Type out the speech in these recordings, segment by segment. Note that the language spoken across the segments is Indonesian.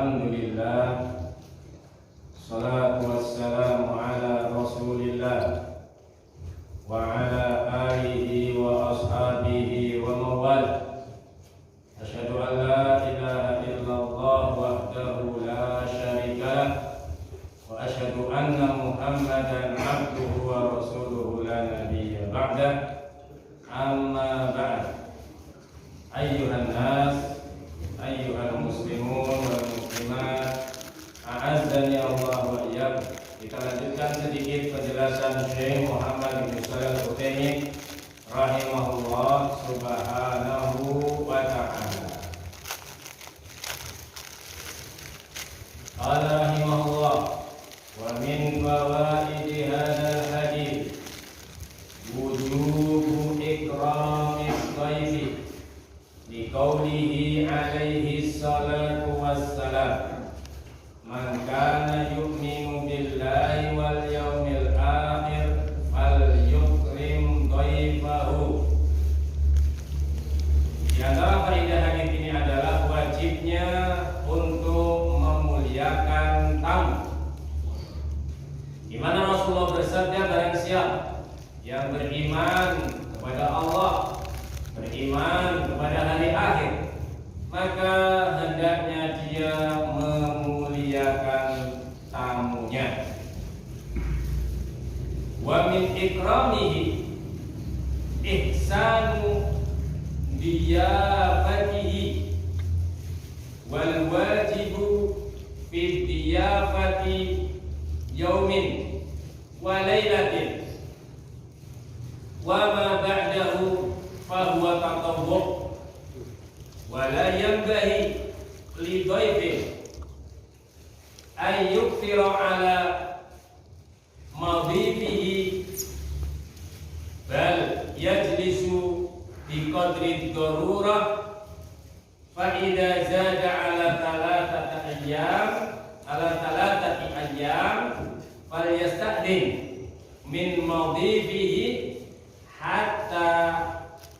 Alhamdulillah, salatu wassalamu ala Rasulillah wa ala alihi wa ashabihi wa mawal. Asyhadu an la ilaha illallah wahdahu la syarika lah wa asyhadu anna Muhammadan abduhu wa rasuluhu la nabiyya ba'dah. Amma ba'd. Ayyuhan nas, ayyuhal muslimun wal muslimat, a'azzani Allah wa iyyakum. Kita lanjutkan sedikit penjelasan Syekh Muhammad bin Shalih Al-Utsaimin rahimahullah subhanahu wa ta'ala. Qala rahimahullah wa min fawaidi hadzal hadits wujubu ikramis dhaifi liqaulihi alaihi salatu wassalam man kana yu'minu billahi wal yawmil akhir falyukrim dhaifahu. Di antara faedah hadis ini adalah wajibnya untuk memuliakan tamu, di mana Rasulullah bersabda, barang siapa yang beriman kepada Allah, beriman kepada hari akhir, maka hendaknya dia memuliakan tamunya. Wa min ikramihi ihsanu diyafatihi wal wajibu fi diyafati yaumin wa lailatin wa ma ba'dahu fahuwa tatawwu wa la yanbahi li dhaifin ay yukthira ala madhifihi bal yajlisu bi qadri darurah fa idza zada ala thalathati ayyam falyasta'din min madhifihi hatta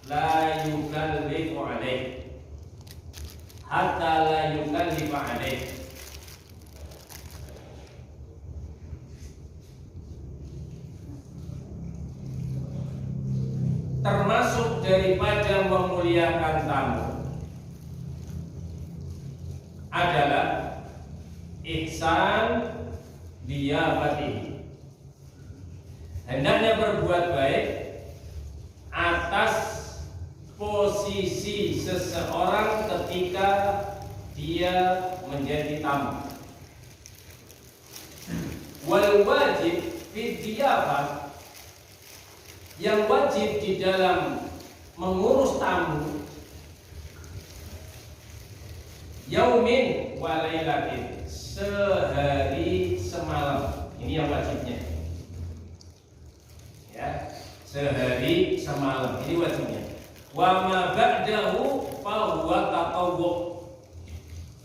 la yukallifu alaih, hatta la yukallifu alaih. Termasuk daripada memuliakan tamu adalah ihsan diyafatihi, hendaknya berbuat baik atas posisi seseorang ketika dia menjadi tamu. Wal wajib fi diyafah, yang wajib di dalam mengurus tamu, yaumin wa lailatin, sehari semalam. Ini yang wajibnya, ya, sehari semalam, ini wajibnya. Wa ma ba'dahu fa huwa tatawwu.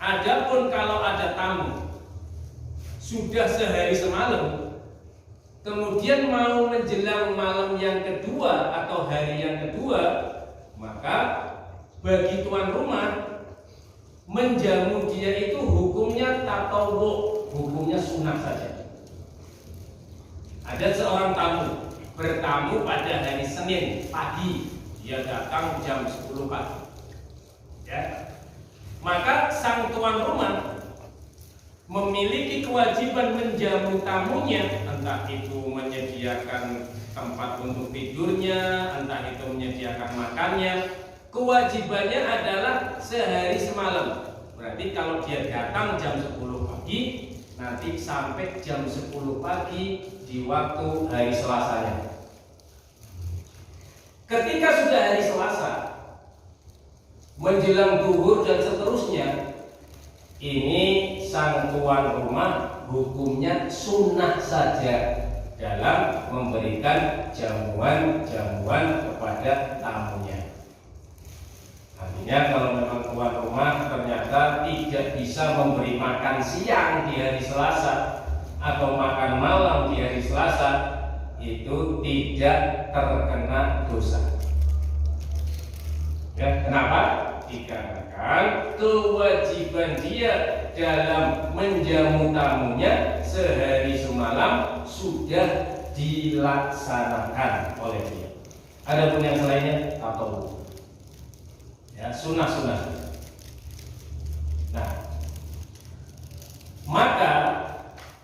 Adapun kalau ada tamu sudah sehari semalam, kemudian mau menjelang malam yang kedua atau hari yang kedua, maka bagi tuan rumah menjamu dia itu hukumnya tatawwu, hukumnya sunnah saja. Ada seorang tamu bertamu pada hari Senin pagi, dia datang jam 10 pagi, ya. Maka sang tuan rumah memiliki kewajiban menjamu tamunya, entah itu menyediakan tempat untuk tidurnya, entah itu menyediakan makannya. Kewajibannya adalah sehari semalam. Berarti kalau dia datang jam 10 pagi, nanti sampai jam 10 pagi di waktu hari Selasanya. Ketika sudah hari Selasa, menjelang zuhur dan seterusnya, ini sang tuan rumah hukumnya sunnah saja dalam memberikan jamuan-jamuan kepada tamunya. Artinya kalau memang tuan rumah ternyata tidak bisa memberi makan siang di hari Selasa atau makan malam di hari Selasa, itu tidak terkena dosa. Ya, kenapa? dikarenakan kewajiban dia dalam menjamu tamunya sehari semalam sudah dilaksanakan oleh dia. Adapun yang selainnya atau ya sunnah-sunnah. Nah, maka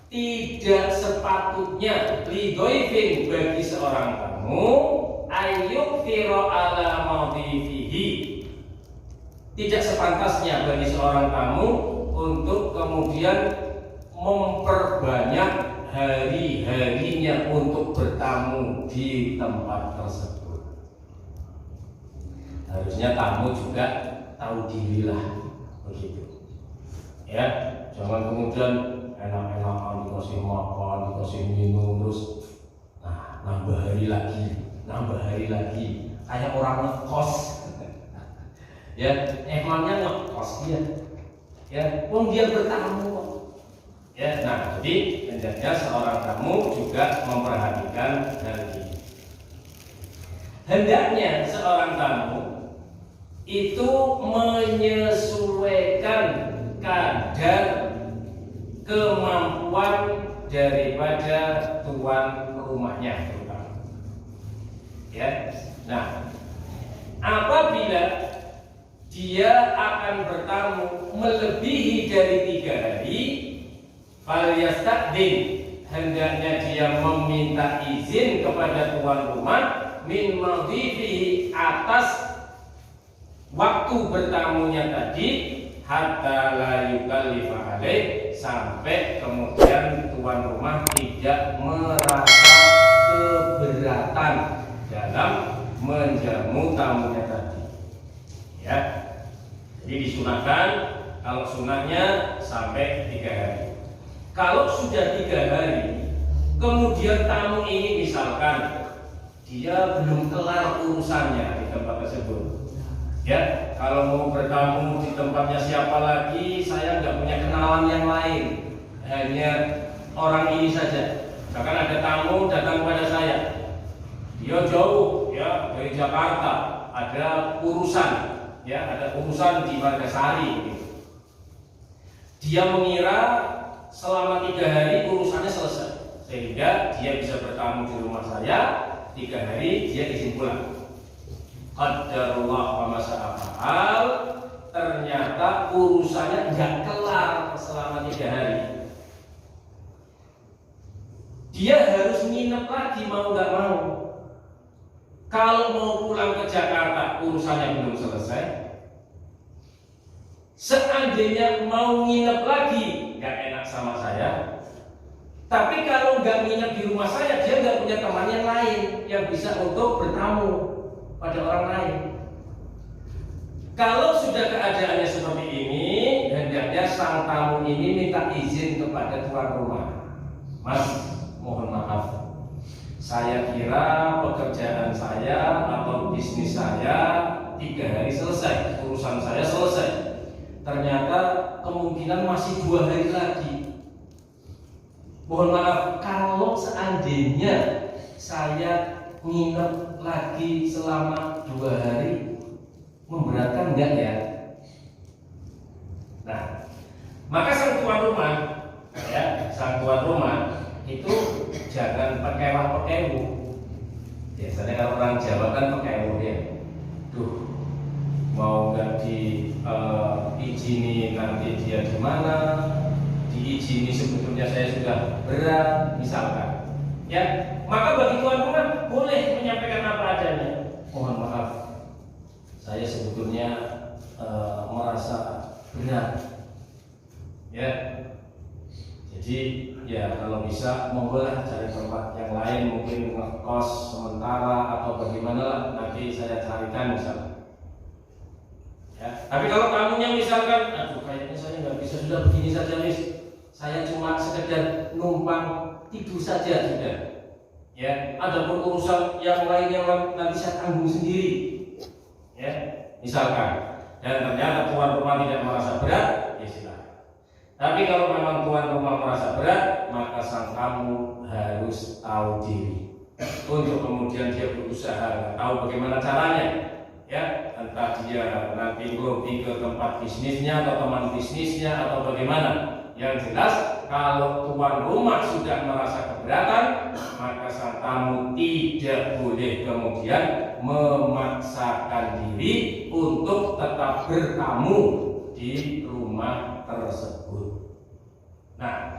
tidak sepatutnya lidhoifin bagi seorang tamu ayyukfiro ala madhifihi. Tidak sepantasnya bagi seorang tamu untuk kemudian memperbanyak hari-harinya untuk bertamu di tempat tersebut. Harusnya tamu juga tahu dirilah, begitu. Ya, jangan kemudian enak-enakan dikasih makan, dikasih minum, terus nambah hari lagi, kayak orang ngekos. Ya, emangnya ngekos dia. Ya, dia bertamu kok. Ya, nah jadi hendaknya seorang tamu juga memperhatikan hal ini. Hendaknya seorang tamu itu menyesuaikan kadar kemampuan daripada tuan rumahnya terutama. Ya, nah apabila dia akan bertamu melebihi dari 3 hari, falyasta'din, hendaknya dia meminta izin kepada tuan rumah min madhifihi, atas waktu bertamunya tadi, hatta la yukallifa alaih, sampai kemudian tuan rumah tidak merasa keberatan dalam menjamu tamunya tadi. Ya, jadi disunahkan kalau sunahnya sampai 3 hari. Kalau sudah 3 hari, kemudian tamu ini misalkan dia belum kelar urusannya di tempat tersebut. Ya, kalau mau bertamu di tempatnya siapa lagi, saya nggak punya kenalan yang lain, hanya orang ini saja. Bahkan ada tamu datang kepada saya, dia jauh ya dari Jakarta, ada urusan. Ya, ada urusan di Margasari. Dia mengira selama 3 hari urusannya selesai, sehingga dia bisa bertamu di rumah saya 3 hari, dia izin pulang. Qadarullah wa masa'afa'al, ternyata urusannya nggak kelar selama 3 hari. Dia harus nginep lagi mau nggak mau. Kalau mau pulang ke Jakarta urusannya belum selesai. Seandainya mau nginep lagi nggak enak sama saya. Tapi kalau nggak nginep di rumah saya, dia nggak punya teman yang lain yang bisa untuk bertamu pada orang lain. Kalau sudah keadaannya seperti ini, hendaknya sang tamu ini minta izin kepada tuan rumah. Mas, mohon maaf, saya kira pekerjaan saya atau bisnis saya 3 hari selesai, urusan saya selesai. Ternyata kemungkinan masih 2 hari lagi. Mohon maaf, kalau seandainya saya nginep lagi selama 2 hari, memberatkan enggak ya? Nah, maka sang tuan rumah, ya, sang tuan rumah itu jangan pekewa-pekewu. Biasanya kalau orang Jawa kan pekewu ya. Duh, mau nggak diizini nanti dia di mana? Diizini sebetulnya saya sudah berat, misalkan. Ya, maka bagi tuan rumah boleh menyampaikan apa adanya. Mohon maaf, saya sebetulnya merasa berat. Ya. Jadi ya kalau bisa monggolah cari tempat yang lain, mungkin ngekos sementara atau bagaimana lah, nanti saya carikan misalnya. Ya. Tapi kalau tamunya misalkan, aduh kayaknya saya nggak bisa, sudah begini saja Miss, saya cuma sekedar numpang tidur saja sudah. Ya, adapun urusan yang lain yang nanti saya tanggung sendiri. Ya, misalkan. Dan ternyata tuan rumah tidak merasa berat, ya silakan. Tapi kalau memang tuan rumah merasa berat, maka sang tamu harus tahu diri untuk kemudian dia berusaha tahu bagaimana caranya ya, entah dia nanti lobby ke tempat bisnisnya atau teman bisnisnya atau bagaimana. Yang jelas kalau tuan rumah sudah merasa keberatan, maka sang tamu tidak boleh kemudian memaksakan diri untuk tetap bertamu di rumah tersebut. Nah,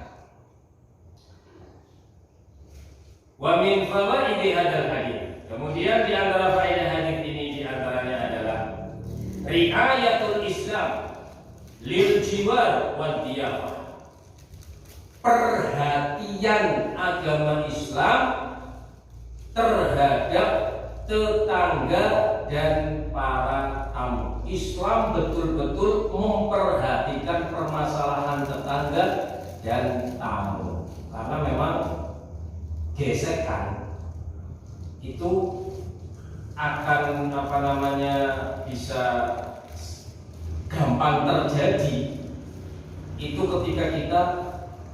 wa min fawaidi hadzal hadits. Kemudian di antara faedah hadis ini di antaranya adalah riayatul Islam lil jiwar wal diyafah. Perhatian agama Islam terhadap tetangga dan para tamu. Islam betul-betul memperhatikan permasalahan tetangga dan tamu, karena memang gesekan itu akan bisa gampang terjadi itu ketika kita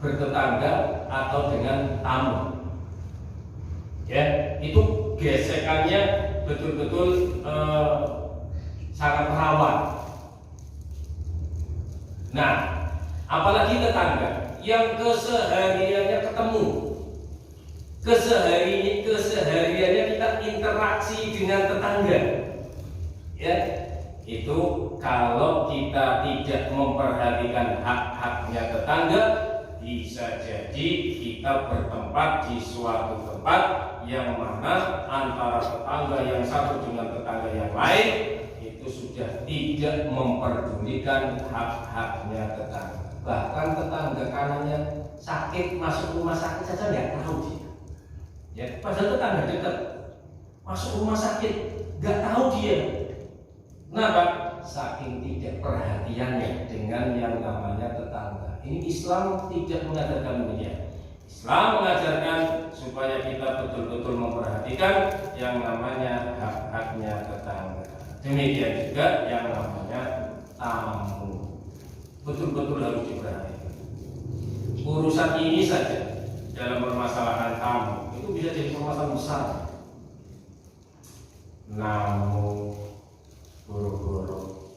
bertetangga atau dengan tamu, ya, itu gesekannya betul-betul sangat rawan. Nah, apalagi tetangga yang kesehariannya ketemu, kesehariannya kita interaksi dengan tetangga, ya, itu kalau kita tidak memperhatikan hak-haknya tetangga, bisa jadi kita bertempat di suatu tempat yang mana antara tetangga yang satu dengan tetangga yang lain itu sudah tidak memperdulikan hak-haknya tetangga. Bahkan tetangga kanannya sakit, masuk rumah sakit saja nggak tahu dia. Ya, padahal tetangga dekat masuk rumah sakit nggak tahu dia. Kenapa? Saking tidak perhatiannya dengan yang namanya tetangga. Ini Islam tidak mengajarkan demikian. Islam mengajarkan supaya kita betul-betul memperhatikan yang namanya hak-haknya tetangga. Demikian juga yang namanya tamu. Betul-betul harus diperhatikan. Urusan ini saja dalam permasalahan tamu itu bisa jadi permasalahan besar. Namun boro-boro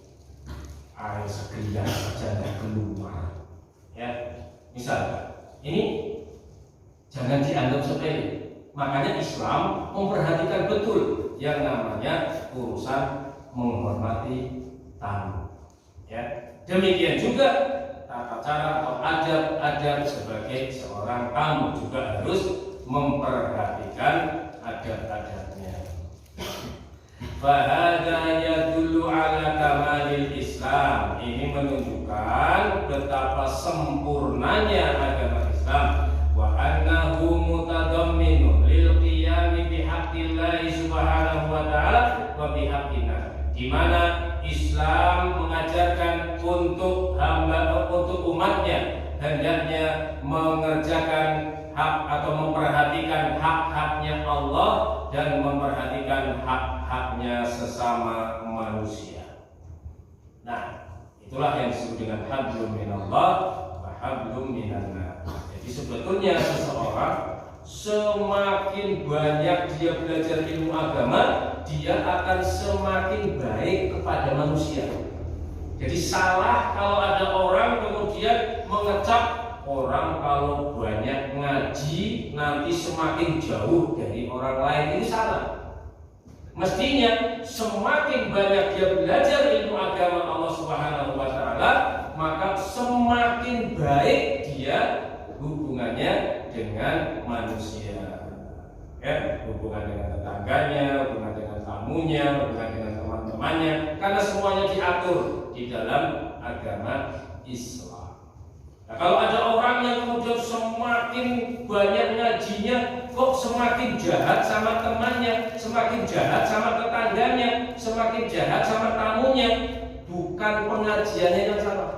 air segerian saja tidak keluar. Ya, misal ini jangan dianggap sepele. Makanya Islam memperhatikan betul yang namanya urusan menghormati tamu. Ya, demikian juga tata cara atau adab-adab sebagai seorang tamu juga harus memperhatikan adab-adabnya. Fahada yadullu ala kamalil Islam. Ini menunjukkan betapa sempurnanya agama Islam. Wa annahu mutadamminun lil qiyami bihaqqillahi subhanahu wa ta'ala wa bihaqqina. Di mana Islam mengajarkan untuk umatnya hendaknya mengerjakan hak atau memperhatikan hak-haknya Allah dan memperhatikan hak-haknya sesama manusia. Nah, itulah yang disebut dengan hablum minallah wa hablum minannas. Jadi sebetulnya seseorang semakin banyak dia belajar ilmu agama, dia akan semakin baik kepada manusia. Jadi salah kalau ada orang kemudian mengecap orang kalau banyak ngaji nanti semakin jauh dari orang lain. Ini salah. Mestinya semakin banyak dia belajar ilmu agama Allah Subhanahu wa ta'ala, maka semakin baik dia hubungannya dengan manusia. Ya, hubungan dengan tetangganya, hubungan dengan tamunya, hubungan dengan teman-temannya, karena semuanya diatur di dalam agama Islam. Nah, kalau ada orang yang kemudian semakin banyak ngajinya, kok semakin jahat sama temannya, semakin jahat sama tetangganya, semakin jahat sama tamunya, bukan pengajiannya yang salah,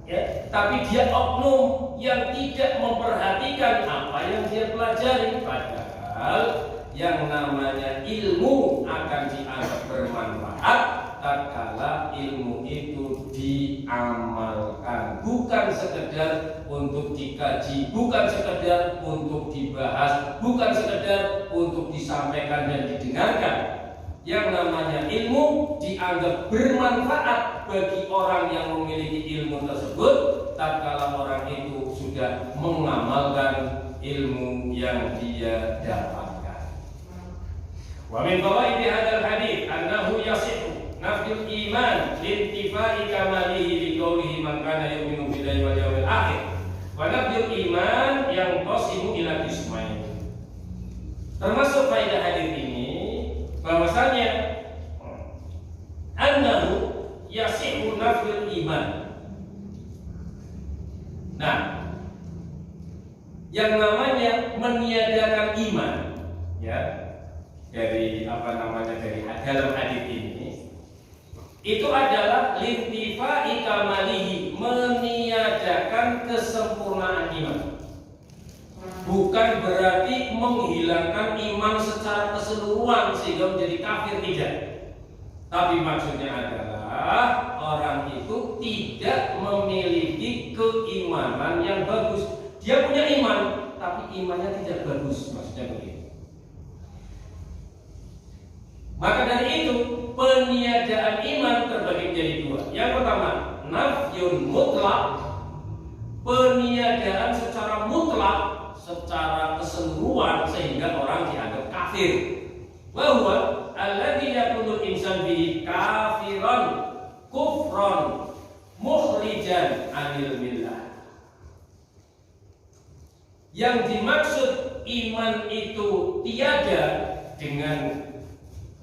ya, tapi dia oknum yang tidak memperhatikan apa yang dia pelajari. Padahal yang namanya ilmu akan dianggap bermanfaat tatkala ilmu itu diamalkan, bukan sekedar untuk dikaji, bukan sekedar untuk dibahas, bukan sekedar untuk disampaikan dan didengarkan, yang namanya ilmu dianggap bermanfaat bagi orang yang memiliki ilmu tersebut tatkala orang itu sudah mengamalkan ilmu yang dia dapatkan. Wa min fawaidi hadzal hadits annahu yasihhu nafyul iman lintifa'i kamalihi liqaulihi man kana yu'minu billahi wal yawmil akhir wa nafyul iman yang qasimu ila qismain. Termasuk faedah hadis ini bahwasanya annahu yasihhu nafyul iman. Nah, yang namanya meniadakan iman, ya, dari dari dalam hadis ini, itu adalah lintifa'i kamalihi, meniadakan kesempurnaan iman. Bukan berarti menghilangkan iman secara keseluruhan sehingga menjadi kafir, tidak. Tapi maksudnya adalah orang itu tidak memiliki keimanan yang bagus. Dia punya iman, tapi imannya tidak bagus, maksudnya begitu. Maka dari itu peniadaan iman terbagi menjadi dua. Yang pertama, nafyun mutlak, peniadaan secara mutlak, secara keseluruhan sehingga orang dianggap kafir. Wa huwa alladzi yakunu insan bihi kafiran kufran mukhrijan anil millah. Yang dimaksud iman itu tiada dengan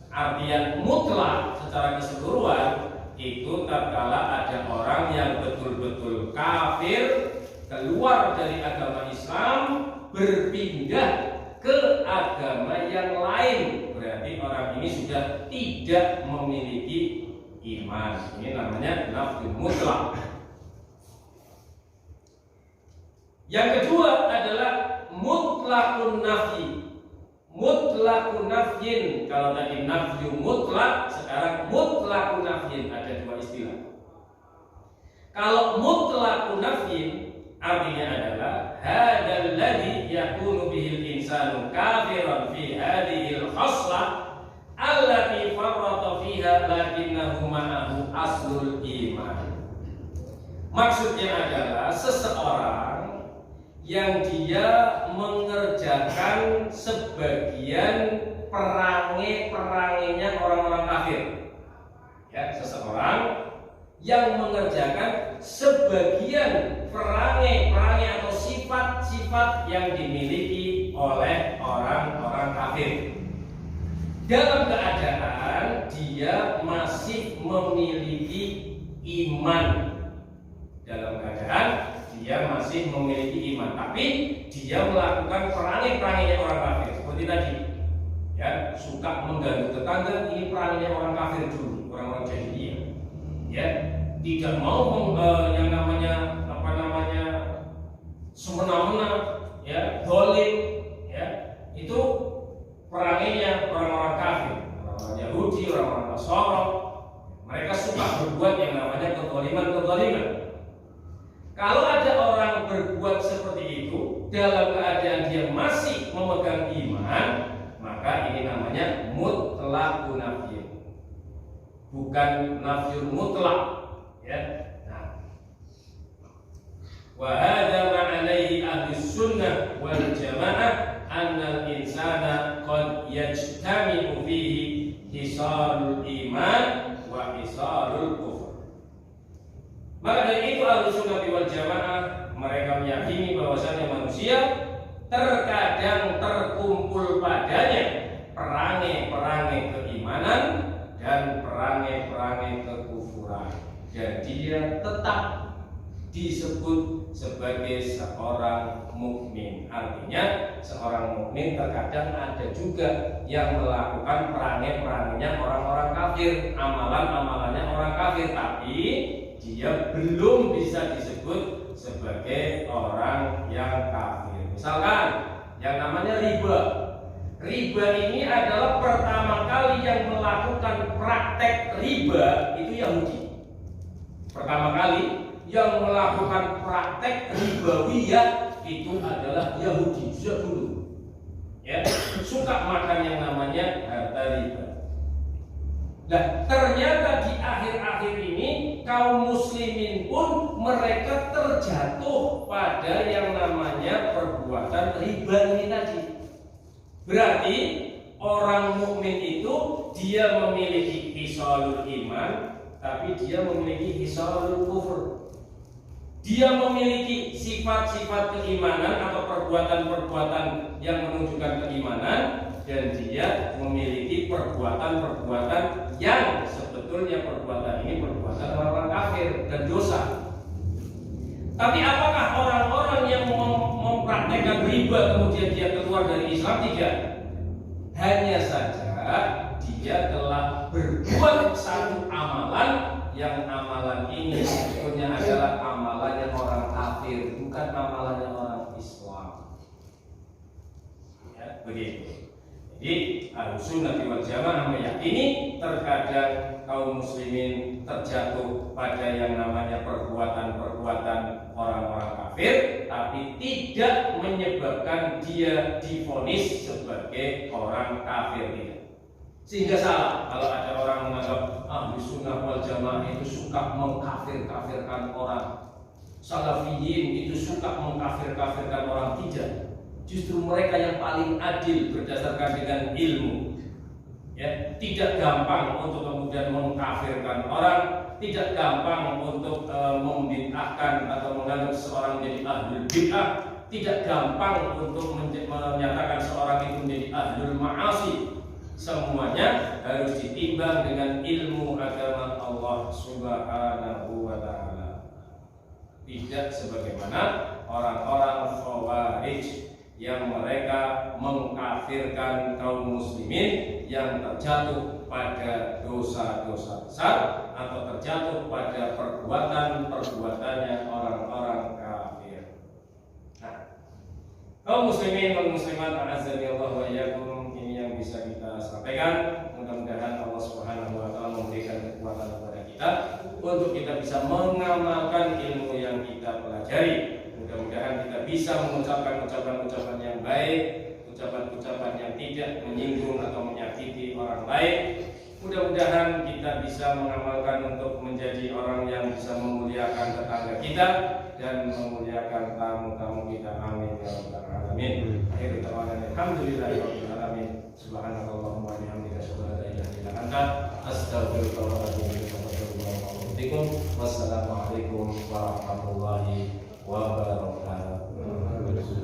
artian mutlak secara keseluruhan itu tatkala ada orang yang betul-betul kafir, keluar dari agama Islam, berpindah ke agama yang lain. Berarti orang ini sudah tidak memiliki iman. Ini namanya nafyu mutlak. Yang kedua adalah mutlakun nafyi. Mutlakun nafyin. Kalau tadi nafyu mutlak, sekarang mutlakun nafyin. Ada dua istilah. Kalau mutlakun nafyin artinya adalah hadzal ladzi yakunu bihil insanu kafiran fi hadhil khaslah allati farrata fiha lakinnahu ma'ahu aslul iman. Maksudnya adalah seseorang yang dia mengerjakan sebagian perangai-perangainya orang-orang kafir. Ya, seseorang yang mengerjakan sebagian perangai-perangai atau sifat-sifat yang dimiliki oleh orang-orang kafir. Dalam keadaan dia masih memiliki iman. Dalam keadaan dia masih memiliki iman, tapi dia melakukan perangai-perangainya orang kafir. Seperti tadi, ya, suka mengganggu tetangga, ini perangainya orang kafir dulu, orang-orang jahiliyah. Ya, tidak mau yang namanya semena-mena, ya, dolim, ya, itu perangainya orang-orang kafir, orang-orang Yahudi, orang-orang Nasara. Mereka suka berbuat yang namanya kezaliman. Kalau ada orang berbuat seperti itu dalam keadaan dia masih memegang iman, maka ini namanya mutlaqun nafyi, bukan nafyul mutlak, ya. Nah, wa hadza ma'alaihi ahlus sunnah wal jamaah annal insana qad yajtami'u fihi hisalul iman wa hisalul kufur. Maka dari itu ahlus sunnah wal jamaah mereka meyakini bahwasanya manusia terkadang terkumpul padanya perangai-perangai keimanan dan perangai-perangai kekufuran, dan dia tetap disebut sebagai seorang mukmin. Artinya seorang mukmin terkadang ada juga yang melakukan perangai-perangainya orang-orang kafir, amalan-amalannya orang kafir, tapi dia belum bisa disebut sebagai orang yang kafir. Misalkan yang namanya riba. Riba ini adalah pertama kali yang melakukan praktek riba itu Yahudi. Pertama kali yang melakukan praktek ribawiyah itu adalah Yahudi sejak dulu. Ya, suka makan yang namanya harta riba. Nah, ternyata di akhir-akhir ini kaum muslimin pun mereka terjatuh pada yang namanya perbuatan riba ini tadi. Berarti orang mukmin itu dia memiliki hisalul iman, tapi dia memiliki hisalul kufur. Dia memiliki sifat-sifat keimanan atau perbuatan-perbuatan yang menunjukkan keimanan, dan dia memiliki perbuatan-perbuatan yang sebetulnya perbuatan ini perbuatan orang kafir dan dosa. Tapi apakah orang-orang yang mempraktekkan riba kemudian dia keluar dari Islam? Tidak. Hanya saja dia telah berbuat satu amalan yang amalan ini sebetulnya adalah amalannya orang kafir, bukan amalannya orang Islam. Ya, begitu. Jadi Ahlussunnah wal Jamaah meyakini terkadang kaum muslimin terjatuh pada yang namanya perbuatan-perbuatan orang-orang kafir, tapi tidak menyebabkan dia divonis sebagai orang kafir, tidak. Sehingga salah kalau ada orang menganggap Ahlussunnah wal Jamaah itu suka mengkafir-kafirkan orang, Salafiyin itu suka mengkafir-kafirkan orang. Tidak. Justru mereka yang paling adil berdasarkan dengan ilmu. Ya, tidak gampang untuk kemudian mengkafirkan orang, tidak gampang untuk membid'ahkan atau menganggap seorang menjadi ahlul bid'ah, tidak gampang untuk menyatakan seorang itu menjadi ahlul ma'asi. Semuanya harus ditimbang dengan ilmu agama Allah Subhanahu wa ta'ala. Tidak sebagaimana orang-orang Khawarij yang mereka mengkafirkan kaum muslimin yang terjatuh pada dosa-dosa besar atau terjatuh pada perbuatan-perbuatannya orang-orang kafir. Nah, kaum muslimin dan muslimat, a'azzanillahu wa iyyakum, ini yang bisa kita sampaikan. Mudah-mudahan Allah Subhanahu wa taala memberikan kekuatan kepada kita untuk kita bisa mengamalkan ilmu yang kita pelajari. Mudah-mudahan kita bisa mengucapkan ucapan-ucapan yang baik, ucapan-ucapan yang tidak menyinggung atau menyakiti orang lain. Mudah-mudahan kita bisa mengamalkan untuk menjadi orang yang bisa memuliakan tetangga kita dan memuliakan tamu-tamu kita. Amin ya rabbal alamin. Akhir kata alhamdulillahirabbil alamin. Subhanallahumma wa bihamdika asyhadu an la ilaha illa anta astaghfiruka wa atubu ilaik. Wassalamualaikum warahmatullahi wabarakatuh.